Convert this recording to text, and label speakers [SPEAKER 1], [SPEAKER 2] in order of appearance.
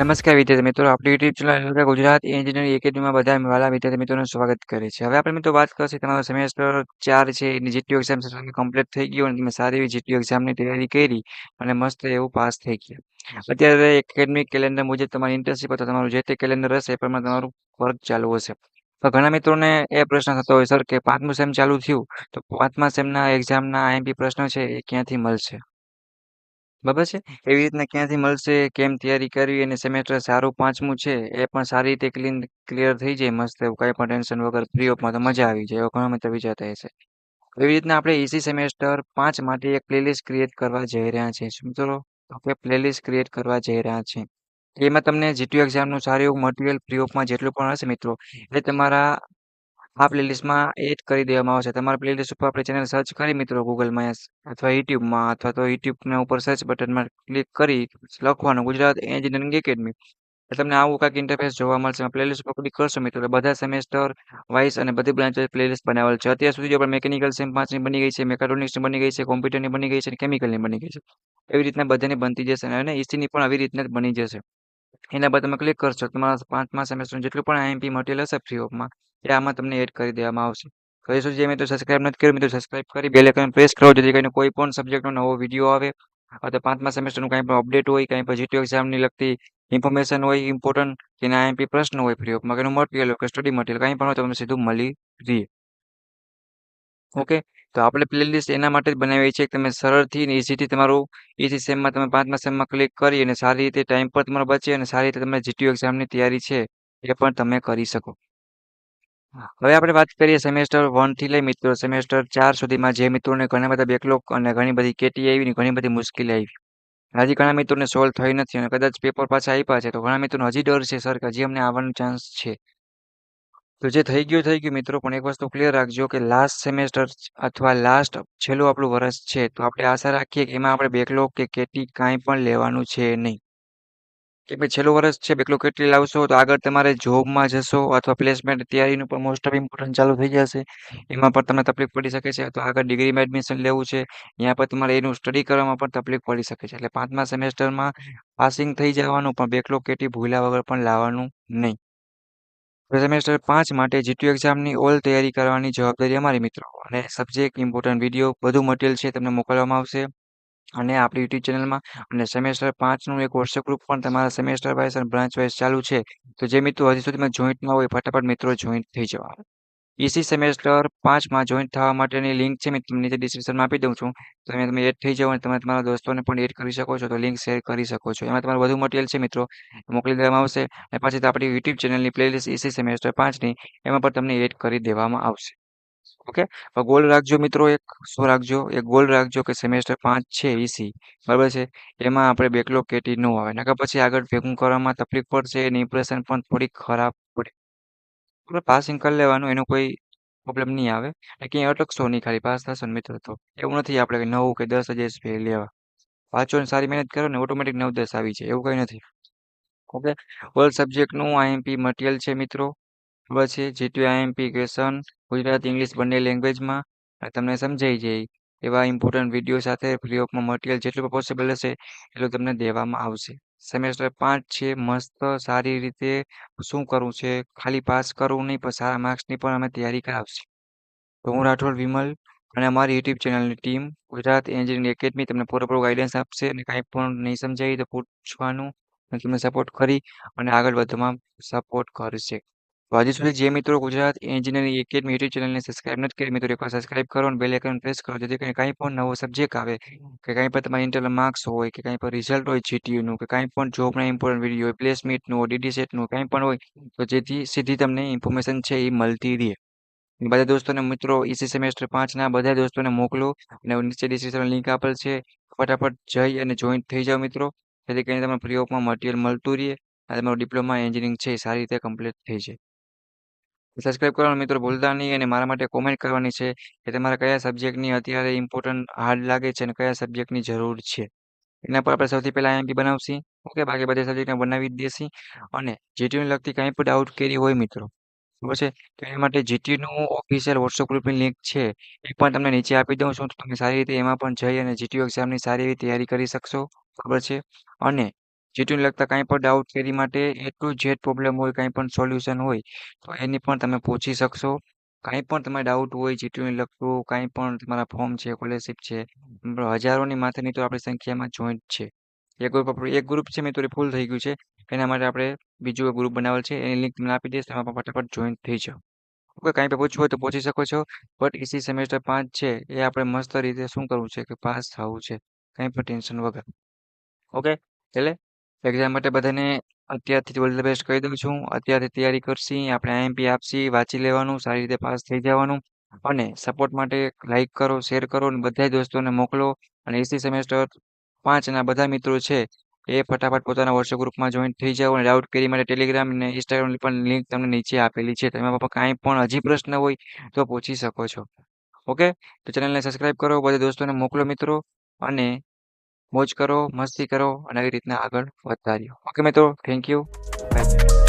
[SPEAKER 1] નમસ્કાર વિદ્યાર્થી મિત્રો, આપણી યુટ્યુબ ચેનલ ગુજરાત એન્જિનિયરિંગ એકેડમીમાં બધા વાલા વિદ્યાર્થી મિત્રોનું સ્વાગત કરે છે. હવે આપણે મિત્રો વાત કરશે તમારો સેમેસ્ટર 4 છે એની જીટીયુ એક્ઝામ કમ્પ્લીટ થઈ ગયું અને તમે સારી એવી જીટીયુ એક્ઝામની તૈયારી કરી અને મસ્ત એવું પાસ થઈ ગયા. અત્યારે એકેડમિક કેલેન્ડર મુજબ તમારી ઇન્ટર્નશિપ અથવા તમારું જે તે કેલેન્ડર હશે એ પ્રમાણે તમારું વર્ક ચાલુ હશે. તો ઘણા મિત્રોને એ પ્રશ્ન થતો હોય સર કે પાંચમું સેમ ચાલુ થયું તો પાંચમા સેમના એક્ઝામના આઈએમપી પ્રશ્નો છે એ ક્યાંથી મળશે? બરાબર છે. એવી રીતના ક્યાંથી મળશે, કેમ તૈયારી કરવી અને સેમેસ્ટર સારું પાંચમું છે એ પણ સારી રીતે ક્લિયર થઈ જાય મસ્ત એવું કાંઈ પણ ટેન્શન વગર ફ્રી ઓફમાં તો મજા આવી જાય એવો ઘણા મિત્રો વિચારતા હશે. એવી રીતના આપણે ઈસી સેમેસ્ટર 5 માટે એક પ્લેલિસ્ટ ક્રિએટ કરવા જઈ રહ્યા છીએ. શું મિત્રો? આપણે પ્લેલિસ્ટ ક્રિએટ કરવા જઈ રહ્યા છીએ. એમાં તમને જીટીયુ એક્ઝામનું સારું એવું મટીરિયલ ફ્રી ઓફમાં જેટલું પણ હશે મિત્રો એ તમારા આ પ્લેલિસ્ટમાં એડ કરી દેવામાં આવશે. તમારા પ્લેલિસ્ટ ઉપર આપણે ચેનલ સર્ચ કરી મિત્રો ગૂગલમાં અથવા યુટ્યુબમાં અથવા તો યુટ્યુબના ઉપર સર્ચ બટનમાં ક્લિક કરી લખવાનું ગુજરાત એન્જિનિયરિંગ એકેડમી. એટલે તમને આવું કાંઈક ઇન્ટરફેસ જોવા મળશે. પ્લેલિસ્ટ ઉપર ક્લિક કરશો મિત્રો તો બધા સેમેસ્ટર વાઇઝ અને બધી બ્રાન્ચ પ્લેલિસ્ટ બનાવેલ છે. અત્યાર સુધી જો પણ મેકેનિકલ સેમ 5 ની બની ગઈ છે, મેકાટ્રોનિક્સની બની ગઈ છે, કોમ્પ્યુટરની બની ગઈ છે અને કેમિકલની બની ગઈ છે. એવી રીતના બધાની બનતી જશે અને ઈસીની પણ આવી રીતના જ બની જશે. એના પર તમે ક્લિક કરશો તમારા પાંચમા સેમેસ્ટરનું જેટલું પણ આઈએમપી મટીરિયલ હશે ફ્રી ઓફમાં એ આમાં તમને એડ કરી દેવામાં આવશે. તો એ સુધી જે મિત્રો સબસ્ક્રાઇબ નથી કર્યું મિત્રો સબસ્ક્રાઇબ કરી બેલ આઇકન પ્રેસ કરો જેથી કરીને કોઈ પણ સબ્જેક્ટનો નવો વિડીયો આવે અથવા પાંચમા સેમેસ્ટરનું કાંઈ પણ અપડેટ હોય કાંઈ પણ જીટીયુ એક્ઝામની લગતી ઇન્ફોર્મેશન હોય ઇમ્પોર્ટન્ટ કે એના આઈએમપી પ્રશ્ન હોય ફ્રી ઓફમાં કે એનું મટીરિયલ હોય કે સ્ટડી મટીરિયલ કાંઈ પણ હોય તો તમને સીધું મળી રહે. ઓકે, તો આપણે પ્લેલિસ્ટ એના માટે જ બનાવી છે કે તમે સરળથી ને ઇઝીથી તમારું ઈસી સેમમાં તમે પાંચમા સેમમાં ક્લિક કરી અને સારી રીતે ટાઈમ પણ તમારો બચે અને સારી રીતે તમે જીટીયુ એક્ઝામની તૈયારી છે એ પણ તમે કરી શકો. હવે આપણે વાત કરીએ સેમેસ્ટર 1 થી લઈ મિત્રો સેમેસ્ટર 4 સુધીમાં જે મિત્રોને ઘણા બધા બેકલોગ અને ઘણી બધી કેટી આવી ને ઘણી બધી મુશ્કેલી આવી. હજી ઘણા મિત્રોને સોલ્વ થઈ નથી અને કદાચ પેપર પાછા આપ્યા છે તો ઘણા મિત્રોને હજી ડર છે સર કે હજી અમને આવવાનો ચાન્સ છે. તો જે થઈ ગયું મિત્રો પણ એક વસ્તુ ક્લિયર રાખજો કે લાસ્ટ સેમેસ્ટર અથવા લાસ્ટ છેલ્લું આપણું વર્ષ છે તો આપણે આશા રાખીએ કે એમાં આપણે બેકલોગ કે કેટી કાંઈ પણ લેવાનું છે નહીં. કે ભાઈ છેલ્લું વર્ષ છે બેકલોગ કેટલી લાવશો તો આગળ તમારે જોબમાં જશો અથવા પ્લેસમેન્ટ તૈયારીનું પણ મોસ્ટ ઓફ ઇમ્પોર્ટન્ટ ચાલુ થઈ જશે. એમાં પણ તમને તકલીફ પડી શકે છે અથવા આગળ ડિગ્રીમાં એડમિશન લેવું છે ત્યાં પર તમારે એનું સ્ટડી કરવામાં પણ તકલીફ પડી શકે છે. એટલે પાંચમા સેમેસ્ટરમાં પાસિંગ થઈ જવાનું પણ બેકલોગ કેટી ભૂલ્યા વગર પણ લાવવાનું નહીં. સેમેસ્ટર 5 માટે જીટીયુ એક્ઝામની ઓલ તૈયારી કરવાની જવાબદારી અમારી મિત્રો અને સબ્જેક્ટ ઇમ્પોર્ટન્ટ વિડીયો બધું મટીરિયલ છે તમને મોકલવામાં આવશે અને આપણી યુટ્યુબ ચેનલમાં અને સેમેસ્ટર 5નું એક વોટ્સએપ ગ્રુપ પણ તમારા સેમેસ્ટર વાઇઝ અને બ્રાન્ચ વાઇઝ ચાલુ છે. તો જે મિત્રો હજી સુધીમાં જોઈન્ટ ન હોય ફટાફટ મિત્રો જોઈન્ટ થઈ જવા. ઈસી સેમેસ્ટર 5માં જોઈન્ટ થવા માટેની લિંક છે મેં તમને નીચે ડિસ્ક્રિપ્શનમાં આપી દઉં છું. તો તમે એડ થઈ જાઓ અને તમે તમારા દોસ્તોને પણ એડ કરી શકો છો તો લિંક શેર કરી શકો છો. એમાં તમારું વધુ મટીરિયલ છે મિત્રો મોકલી દેવામાં આવશે અને પછી તો આપણી યુટ્યુબ ચેનલની પ્લેલિસ્ટ ઈસી સેમેસ્ટર 5ની એમાં પણ તમને એડ કરી દેવામાં આવશે. ઓકે, ગોલ રાખજો મિત્રો એક શું રાખજો એક ગોલ રાખજો કે સેમેસ્ટર 5 છે ઈસી બરાબર છે એમાં આપણે બેકલોગ કેટી ન આવે નકર પછી આગળ ભેગું કરવામાં તકલીફ પડશે અને ઇમ્પ્રેશન પણ થોડીક ખરાબ પડે. આપણે પાસિંગ કરી લેવાનું એનો કોઈ પ્રોબ્લેમ નહીં આવે અને ક્યાંય અટકશો નહીં ખાલી પાસ થશો ને મિત્રો તો એવું નથી આપણે કે 9 કે 10 જ એસપી લેવા. વાંચો ને સારી મહેનત કરો ને ઓટોમેટિક 9-10 આવી જાય એવું કંઈ નથી. ઓકે, ઓલ સબ્જેક્ટનું આઈએમપી મટીરિયલ છે મિત્રો બરાબર છે GTU IMP question Gujarati English બંને લેંગ્વેજમાં તમને સમજાઈ જાય એવા ઇમ્પોર્ટન્ટ વિડીયો સાથે ફ્રી ઓફમાં મટીરિયલ જેટલું પોસિબલ હશે એટલું તમને દેવામાં આવશે. સેમેસ્ટર 5 છે મસ્ત સારી રીતે શું કરવું છે ખાલી પાસ કરવું નહીં પણ સારા માર્ક્સની પણ અમે તૈયારી કરાવશે. તો હું રાઠોડ વિમલ અને અમારી યુટ્યુબ ચેનલની ટીમ ગુજરાત એન્જિનિયરિંગ એકેડમી તમને પૂરેપૂરું ગાઈડન્સ આપશે અને કાંઈ પણ નહીં સમજાય તો પૂછવાનું અને તમને સપોર્ટ કરી અને આગળ વધવામાં સપોર્ટ કરશે. તો હજી સુધી જે મિત્રો ગુજરાત એન્જિનિયરિંગ એકેડમી યુટ્યુબ ચેનલને સબસ્ક્રાઇબ નથી કરી મિત્રો એકવાર સબસ્ક્રાઇબ કરો અને બેલ આઇકન પ્રેસ કરો જેથી કરીને કાંઈ પણ નવો સબ્જેક્ટ આવે કે કાંઈ પણ તમારા ઇન્ટરનલ માર્ક્સ હોય કે કાંઈ પણ રિઝલ્ટ હોય જીટીયુનું કે કાંઈ પણ જોબના ઇમ્પોર્ટન્ટ વિડીયો હોય પ્લેસમેન્ટનું હોય ડીડી સેટનું કાંઈ પણ હોય તો જેથી સીધી તમને ઇન્ફોર્મેશન છે એ મળતી રહે. બધા દોસ્તોને મિત્રો ઈસી સેમેસ્ટર 5ના બધા દોસ્તોને મોકલો અને નીચે ડિસ્ક્રિપ્શન લિંક આપેલ છે ફટાફટ જઈ અને જોઈન્ટ થઈ જાઓ મિત્રો જેથી કરીને તમને ફ્રી ઓફમાં મટીરિયલ મળતું રહે અને તમારું ડિપ્લોમા એન્જિનિયરિંગ છે એ સારી રીતે કમ્પ્લીટ થઈ જાય. સબસ્ક્રાઇબ કરવાનું મિત્રો ભૂલતા નહીં અને મારા માટે કોમેન્ટ કરવાની છે કે તમારા કયા સબ્જેક્ટની અત્યારે ઇમ્પોર્ટન્ટ હાર્ડ લાગે છે અને કયા સબ્જેક્ટની જરૂર છે. એના પર આપણે સૌથી પહેલાં આઈએમપી બનાવશી ઓકે બાકી બધા સબ્જેક્ટને બનાવી જ દેશી અને જીટીયુને લગતી કાંઈ પણ ડાઉટ કેરી હોય મિત્રો બરાબર છે તો એના માટે જીટીયુનું ઓફિશિયલ વોટ્સઅપ ગ્રુપની લિંક છે એ પણ તમને નીચે આપી દઉં છું તો તમે સારી રીતે એમાં પણ જઈ અને જીટીયુ એક્ઝામની સારી એવી તૈયારી કરી શકશો બરાબર છે અને જીટીયુને લગતા કાંઈ પણ ડાઉટ ક્વેરી માટે એ ટુ ઝેડ પ્રોબ્લેમ હોય, કાંઈ પણ સોલ્યુશન હોય તો એની પણ તમે પૂછી શકશો. કાંઈ પણ તમારે ડાઉટ હોય જીટીયુને લગતું, કાંઈ પણ તમારા ફોર્મ છે, સ્કોલરશિપ છે, હજારોની માથેની તો આપણી સંખ્યામાં જોઈન્ટ છે. એક ગ્રુપ છે મિત્રો ફૂલ થઈ ગયું છે. એના માટે આપણે બીજું ગ્રુપ બનાવેલ છે. એની લિંક તમને આપી દઈશ. તેમાં પણ ફટાફટ જોઈન્ટ થઈ જાઓ. ઓકે, કાંઈ પણ પૂછવું હોય તો પૂછી શકો છો. બટ ઇસી સેમેસ્ટર 5 છે એ આપણે મસ્ત રીતે શું કરવું છે કે પાસ થવું છે. કાંઈ પણ ટેન્શન વગર. ઓકે, એટલે એક્ઝામ માટે બધાને અત્યારથી ઓલ ધ બેસ્ટ કહી દઉં છું. અત્યારથી તૈયારી કરશી, આપણે આઈએમપી આપશી, વાંચી લેવાનું, સારી રીતે પાસ થઈ જવાનું. અને સપોર્ટ માટે લાઈક કરો, શેર કરો અને બધા દોસ્તોને મોકલો. અને એસી સેમેસ્ટર 5 ના બધા મિત્રો છે એ ફટાફટ પોતાના વોટ્સએપ ગ્રુપમાં જોઈન થઈ જાઓ. અને ડાઉટ ક્વેરી માટે ટેલિગ્રામ અને ઇન્સ્ટાગ્રામની પણ લિંક તમને નીચે આપેલી છે. તેમાં પણ કાંઈ પણ હજી પ્રશ્ન હોય તો પૂછી શકો છો. ઓકે, તો ચેનલને સબસ્ક્રાઇબ કરો, બધા દોસ્તોને મોકલો મિત્રો. અને મોજ કરો, મસ્તી કરો અને આવી રીતના આગળ વધતા રહ્યો. ઓકે મિત્રો, થેન્ક યુ. Bye bye.